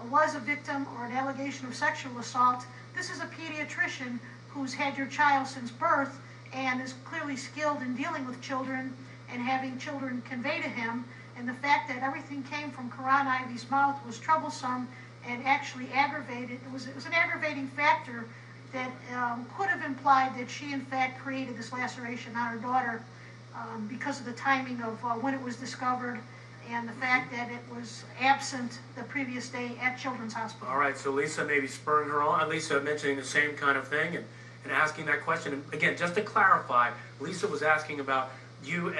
was a victim or an allegation of sexual assault, this is a pediatrician who's had your child since birth and is clearly skilled in dealing with children and having children convey to him. And the fact that everything came from Karan Ivy's mouth was troublesome and actually aggravated. It was an aggravating factor that could have implied that she in fact created this laceration on her daughter because of the timing of when it was discovered and the fact that it was absent the previous day at Children's Hospital. All right, so Lisa maybe spurring her on, Lisa mentioning the same kind of thing and asking that question. And again, just to clarify, Lisa was asking about you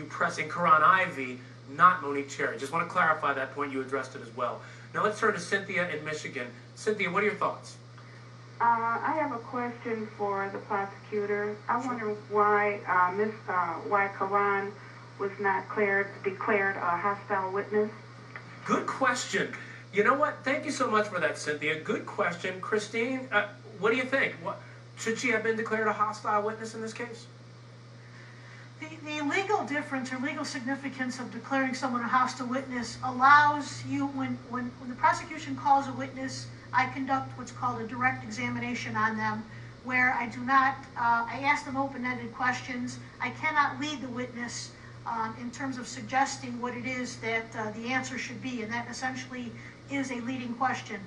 pressing Karan Ivy, not Monique Cherry. Just want to clarify that point. You addressed it as well. Now let's turn to Cynthia in Michigan. Cynthia, what are your thoughts? I have a question for the prosecutor. I wonder why why Karan was not declared a hostile witness. Good question. You know what? Thank you so much for that, Cynthia. Good question. Christine, what do you think? Should she have been declared a hostile witness in this case? The legal difference or legal significance of declaring someone a hostile witness allows you, when the prosecution calls a witness, I conduct what's called a direct examination on them, where I do not, I ask them open-ended questions. I cannot lead the witness in terms of suggesting what it is that the answer should be, and that essentially is a leading question.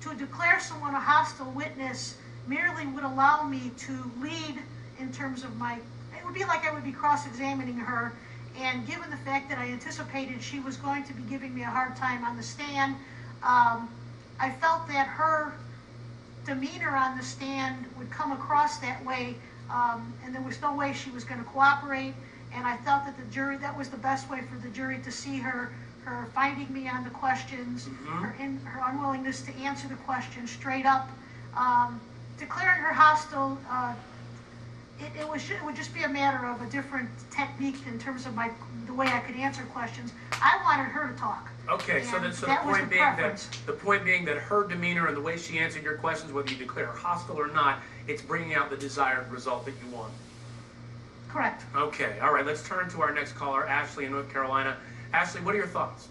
To declare someone a hostile witness merely would allow me to lead in terms of it would be like I would be cross-examining her, and given the fact that I anticipated she was going to be giving me a hard time on the stand, I felt that her demeanor on the stand would come across that way, and there was no way she was going to cooperate, and I felt that the jury, that was the best way for the jury to see her finding me on the questions, her unwillingness to answer the questions straight up. Declaring her hostile, it would just be a matter of a different technique in terms of the way I could answer questions. I wanted her to talk. Okay, so the point being that her demeanor and the way she answered your questions, whether you declare her hostile or not, it's bringing out the desired result that you want. Correct. Okay, all right, let's turn to our next caller, Ashley in North Carolina. Ashley, what are your thoughts?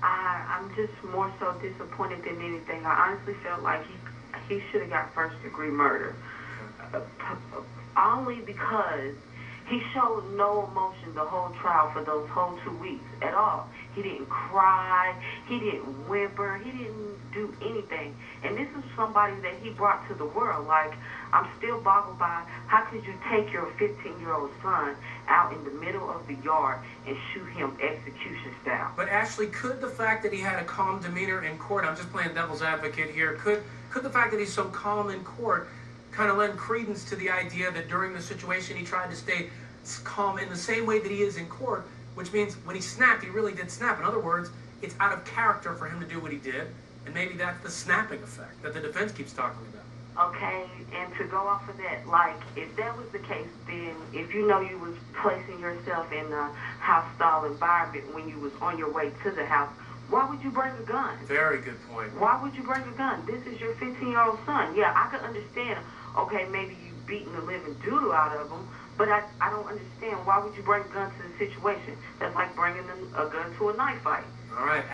I'm just more so disappointed than anything. I honestly felt like he should have got first-degree murder. Only because he showed no emotion the whole trial for those whole 2 weeks at all. He didn't cry, he didn't whimper, he didn't do anything. And this is somebody that he brought to the world. Like, I'm still boggled by how could you take your 15-year-old son out in the middle of the yard and shoot him execution style? But Ashley, could the fact that he had a calm demeanor in court, I'm just playing devil's advocate here, could the fact that he's so calm in court kind of lend credence to the idea that during the situation he tried to stay calm in the same way that he is in court, which means when he snapped, he really did snap. In other words, it's out of character for him to do what he did, and maybe that's the snapping effect that the defense keeps talking about. Okay, and to go off of that, like, if that was the case, then if you know you was placing yourself in a hostile environment when you was on your way to the house, why would you bring a gun? Very good point. Why would you bring a gun? This is your 15-year-old son. Yeah, I could understand, okay, maybe you beating the living doodle out of him, but I don't understand why would you bring a gun to the situation. That's like bringing a gun to a knife fight. All right.